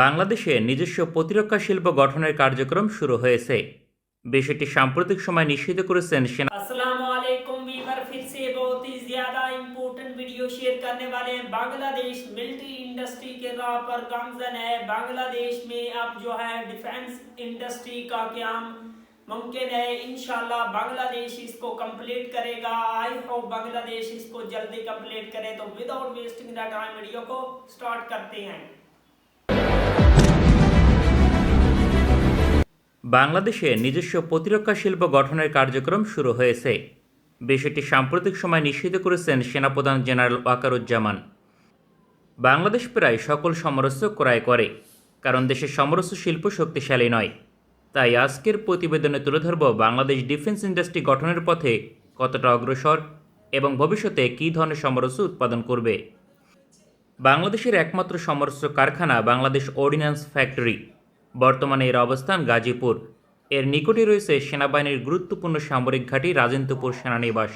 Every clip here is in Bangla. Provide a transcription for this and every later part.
বাংলাদেশে নিজস্ব প্রতিরক্ষা শিল্প গঠনের কার্যক্রম শুরু হয়েছে। বিষয়টি সাম্প্রতিক সময় নিশ্চিত করেছেন সেনা। अस्सलामुअलैकुम वीवर फिर से बहुत ही ज़्यादा इम्पोर्टेंट वीडियो शेयर करने वाले हैं। बांग्लादेश मिलिट्री इंडस्ट्री के राह पर गामजन है। बांग्लादेश में अब जो है डिफेंस इंडस्ट्री का क्याम मुमकिन है। इंशाल्लाह बांग्लादेश इसको कंप्लीट करेगा। आई होप बांग्लादेश इसको जल्दी कंप्लीट करे। तो without wasting the time video को स्टार्ट करते हैं। বাংলাদেশে নিজস্ব প্রতিরক্ষা শিল্প গঠনের কার্যক্রম শুরু হয়েছে। বিষয়টি সাম্প্রতিক সময় নিশ্চিত করেছেন সেনাপ্রধান জেনারেল ওয়াকারুজ্জামান। বাংলাদেশ প্রায় সকল সমরস্ত্র ক্রয় করে, কারণ দেশের সমরস্ত্র শিল্প শক্তিশালী নয়। তাই আজকের প্রতিবেদনে তুলে ধরব বাংলাদেশ ডিফেন্স ইন্ডাস্ট্রি গঠনের পথে কতটা অগ্রসর এবং ভবিষ্যতে কী ধরনের সমরস্ত্র উৎপাদন করবে। বাংলাদেশের একমাত্র সমরস্ত্র কারখানা বাংলাদেশ অর্ডিন্যান্স ফ্যাক্টরি। বর্তমানে এর অবস্থান গাজীপুর। এর নিকটে রয়েছে সেনাবাহিনীর গুরুত্বপূর্ণ সামরিক ঘাঁটি রাজেন্দ্রপুর সেনানিবাস।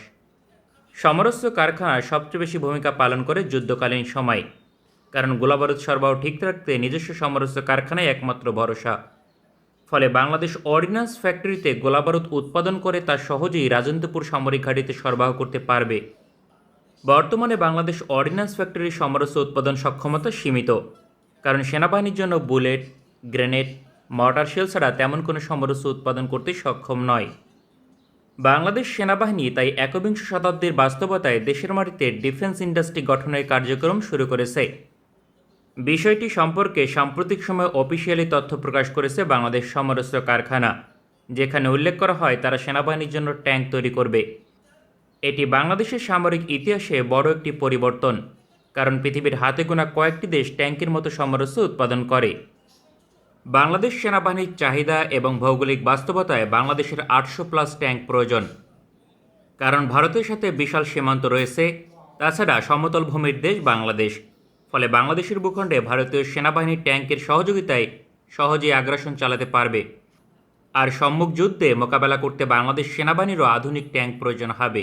সমরস্ত্র কারখানা সবচেয়ে বেশি ভূমিকা পালন করে যুদ্ধকালীন সময়, কারণ গোলাবারুদ সরবরাহ ঠিক রাখতে নিজস্ব সমরস্ত্র কারখানাই একমাত্র ভরসা। ফলে বাংলাদেশ অর্ডিন্যান্স ফ্যাক্টরিতে গোলাবারুদ উৎপাদন করে তা সহজেই রাজেন্দ্রপুর সামরিক ঘাঁটিতে সরবরাহ করতে পারবে। বর্তমানে বাংলাদেশ অর্ডিন্যান্স ফ্যাক্টরির সমরস্ত্র উৎপাদন সক্ষমতা সীমিত, কারণ সেনাবাহিনীর জন্য বুলেট, গ্রেনেড, মর্টার শেল ছাড়া তেমন কোনো সমরস্ত্র উৎপাদন করতে সক্ষম নয়। বাংলাদেশ সেনাবাহিনী তাই একবিংশ শতাব্দীর বাস্তবতায় দেশের মাটিতে ডিফেন্স ইন্ডাস্ট্রি গঠনের কার্যক্রম শুরু করেছে। বিষয়টি সম্পর্কে সাম্প্রতিক সময়ে অফিসিয়ালি তথ্য প্রকাশ করেছে বাংলাদেশ সমরস্ত্র কারখানা, যেখানে উল্লেখ করা হয় তারা সেনাবাহিনীর জন্য ট্যাঙ্ক তৈরি করবে। এটি বাংলাদেশের সামরিক ইতিহাসে বড় একটি পরিবর্তন, কারণ পৃথিবীর হাতে গোনা কয়েকটি দেশ ট্যাঙ্কের মতো সমরস্ত্র উৎপাদন করে। বাংলাদেশ সেনাবাহিনীর চাহিদা এবং ভৌগোলিক বাস্তবতায় বাংলাদেশের 800+ ট্যাঙ্ক প্রয়োজন, কারণ ভারতের সাথে বিশাল সীমান্ত রয়েছে। তাছাড়া সমতল ভূমির দেশ বাংলাদেশ, ফলে বাংলাদেশের ভূখণ্ডে ভারতীয় সেনাবাহিনীর ট্যাঙ্কের সহযোগিতায় সহজেই আগ্রাসন চালাতে পারবে। আর সম্মুখ যুদ্ধে মোকাবেলা করতে বাংলাদেশ সেনাবাহিনীরও আধুনিক ট্যাঙ্ক প্রয়োজন হবে।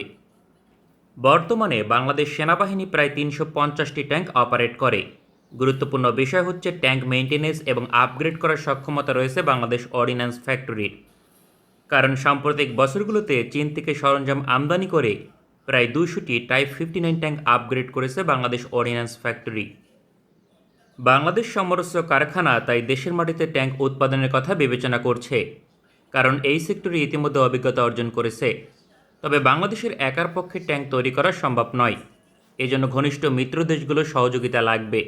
বর্তমানে বাংলাদেশ সেনাবাহিনী প্রায় 350টি ট্যাঙ্ক অপারেট করে। গুরুত্বপূর্ণ বিষয় হচ্ছে ট্যাঙ্ক মেইনটেনেন্স এবং আপগ্রেড করার সক্ষমতা রয়েছে বাংলাদেশ অর্ডিন্যান্স ফ্যাক্টরির, কারণ সাম্প্রতিক বছরগুলোতে চীন থেকে সরঞ্জাম আমদানি করে প্রায় 200টি টাইপ 59 ট্যাঙ্ক আপগ্রেড করেছে বাংলাদেশ অর্ডিন্যান্স ফ্যাক্টরি। বাংলাদেশ সমরস্ত্র কারখানা তাই দেশের মাটিতে ট্যাঙ্ক উৎপাদনের কথা বিবেচনা করছে, কারণ এই সেক্টরে ইতিমধ্যে অভিজ্ঞতা অর্জন করেছে। তবে বাংলাদেশের একার পক্ষে ট্যাঙ্ক তৈরি করা সম্ভব নয়, এজন্য ঘনিষ্ঠ মিত্র দেশগুলোর সহযোগিতা লাগবে।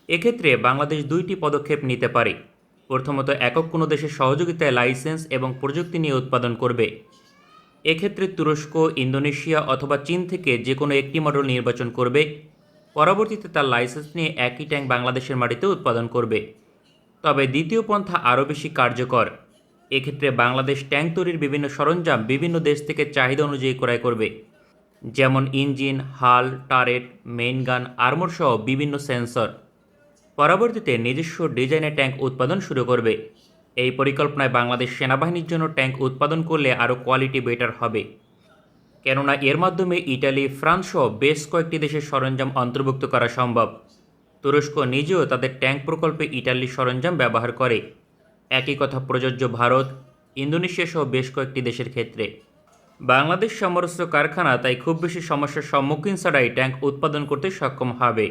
এক্ষেত্রে বাংলাদেশ 2টি পদক্ষেপ নিতে পারে। প্রথমত, একক কোনো দেশের সহযোগিতায় লাইসেন্স এবং প্রযুক্তি নিয়ে উৎপাদন করবে। এক্ষেত্রে তুরস্ক, ইন্দোনেশিয়া অথবা চীন থেকে যে কোনো একটি মডেল নির্বাচন করবে। পরবর্তীতে তার লাইসেন্স নিয়ে একই ট্যাঙ্ক বাংলাদেশের মাটিতে উৎপাদন করবে। তবে দ্বিতীয় পন্থা আরও বেশি কার্যকর। এক্ষেত্রে বাংলাদেশ ট্যাঙ্ক তৈরির বিভিন্ন সরঞ্জাম বিভিন্ন দেশ থেকে চাহিদা অনুযায়ী ক্রয় করবে, যেমন ইঞ্জিন, হাল, টারেট, মেইন গান, আর্মর সহ বিভিন্ন সেন্সর। পরবর্তীতে নিজস্ব ডিজাইনে ট্যাঙ্ক উৎপাদন শুরু করবে। এই পরিকল্পনায় বাংলাদেশ সেনাবাহিনীর জন্য ট্যাঙ্ক উৎপাদন করলে আরও কোয়ালিটি বেটার হবে, কেননা এর মাধ্যমে ইটালি, ফ্রান্স সহ বেশ কয়েকটি দেশের সরঞ্জাম অন্তর্ভুক্ত করা সম্ভব। তুরস্ক নিজেও তাদের ট্যাঙ্ক প্রকল্পে ইটালির সরঞ্জাম ব্যবহার করে। একই কথা প্রযোজ্য ভারত, ইন্দোনেশিয়া সহ বেশ কয়েকটি দেশের ক্ষেত্রে। বাংলাদেশ সমরস্ত্র কারখানা তাই খুব বেশি সমস্যার সম্মুখীন ছাড়াই ট্যাঙ্ক উৎপাদন করতে সক্ষম হবে।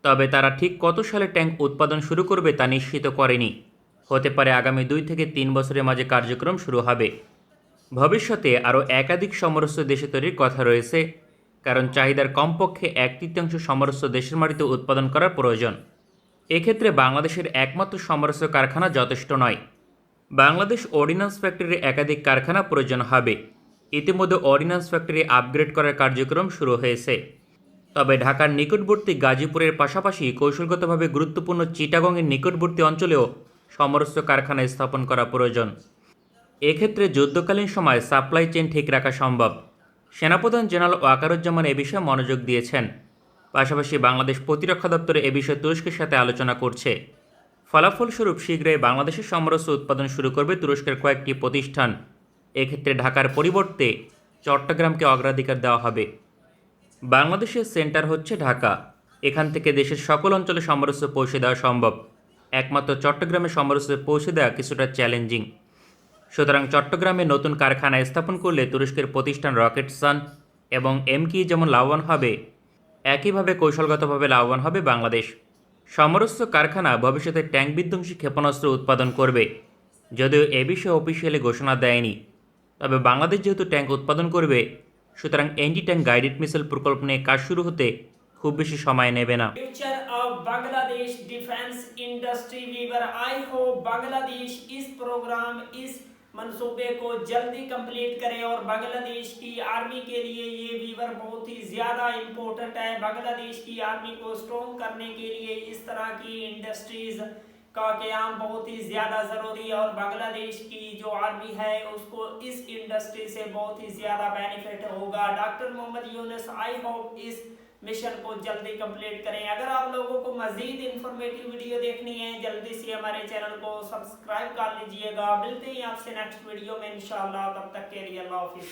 তবে তারা ঠিক কত সালে ট্যাঙ্ক উৎপাদন শুরু করবে তা নিশ্চিত করেনি। হতে পারে আগামী 2 থেকে 3 বছরের মাঝে কার্যক্রম শুরু হবে। ভবিষ্যতে আরও একাধিক সমরস্ত্র দেশে তৈরির কথা রয়েছে, কারণ চাহিদার কমপক্ষে 1/3 সমরস্ত্র দেশের মাটিতে উৎপাদন করার প্রয়োজন। এক্ষেত্রে বাংলাদেশের একমাত্র সমরস্ত্র কারখানা যথেষ্ট নয়। বাংলাদেশ অর্ডিন্যান্স ফ্যাক্টরির একাধিক কারখানা প্রয়োজন হবে। ইতিমধ্যে অর্ডিন্যান্স ফ্যাক্টরি আপগ্রেড করার কার্যক্রম শুরু হয়েছে। তবে ঢাকার নিকটবর্তী গাজীপুরের পাশাপাশি কৌশলগতভাবে গুরুত্বপূর্ণ চিটাগংয়ের নিকটবর্তী অঞ্চলেও সমরস্ত্র কারখানা স্থাপন করা প্রয়োজন। এক্ষেত্রে যুদ্ধকালীন সময় সাপ্লাই চেইন ঠিক রাখা সম্ভব। সেনাপ্রধান জেনারেল ওয়াকারুজ্জামান এ বিষয়ে মনোযোগ দিয়েছেন। পাশাপাশি বাংলাদেশ প্রতিরক্ষা দপ্তর এ বিষয়ে তুরস্কের সাথে আলোচনা করছে। ফলাফলস্বরূপ শীঘ্রই বাংলাদেশের সমরস্ত্র উৎপাদন শুরু করবে তুরস্কের কয়েকটি প্রতিষ্ঠান। এক্ষেত্রে ঢাকার পরিবর্তে চট্টগ্রামকে অগ্রাধিকার দেওয়া হবে। বাংলাদেশের সেন্টার হচ্ছে ঢাকা। এখান থেকে দেশের সকল অঞ্চলে সমরস্ত্র পৌঁছে দেওয়া সম্ভব। একমাত্র চট্টগ্রামে সমরসে পৌঁছে দেওয়া কিছুটা চ্যালেঞ্জিং। সুতরাং চট্টগ্রামে নতুন কারখানা স্থাপন করলে তুরস্কের প্রতিষ্ঠান রকেটসান এবং এমকি যেমন লাভবান হবে, একইভাবে কৌশলগতভাবে লাভবান হবে বাংলাদেশ। সমরস্য কারখানা ভবিষ্যতে ট্যাঙ্ক বিধ্বংসী ক্ষেপণাস্ত্র উৎপাদন করবে, যদিও এ বিষয়ে অফিসিয়ালি ঘোষণা দেয়নি। তবে বাংলাদেশ যেহেতু ট্যাঙ্ক উৎপাদন করবে, সুতরাং এন্টি ট্যাঙ্ক গাইডেড মিসাইল প্রকল্প নিয়ে কাজ শুরু হতে খুব বেশি সময় নেবে না। Future of Bangladesh defence industry वीवर आई होप बांग्लादेश इस प्रोग्राम इस मंसूबे को जल्दी कंप्लीट करे और बांग्लादेश की आर्मी के लिए ये वीवर बहुत ही ज़्यादा इम्पोर्टेंट है। बांग्लादेश की आर्मी को स्ट्रॉन्ग करने के लिए इस तरह की इंडस्ट्रीज़ का क़याम बहुत ही ज़्यादा ज़रूरी है और बांग्लादेश की जो आर्मी है उसको इस इंडस्ट्री से बहुत ही ज़्यादा बेनिफिट होगा। Doctor Mohammad Yunus I hope इस मिशन को जल्दी कंप्लीट करें। अगर आप लोगों को मजीद इंफॉर्मेटिव वीडियो देखनी है जल्दी से हमारे चैनल को सब्सक्राइब कर लीजिएगा। मिलते हैं आपसे नेक्स्ट वीडियो में इंशाल्लाह, तब तक के लिए अल्लाह हाफिज़।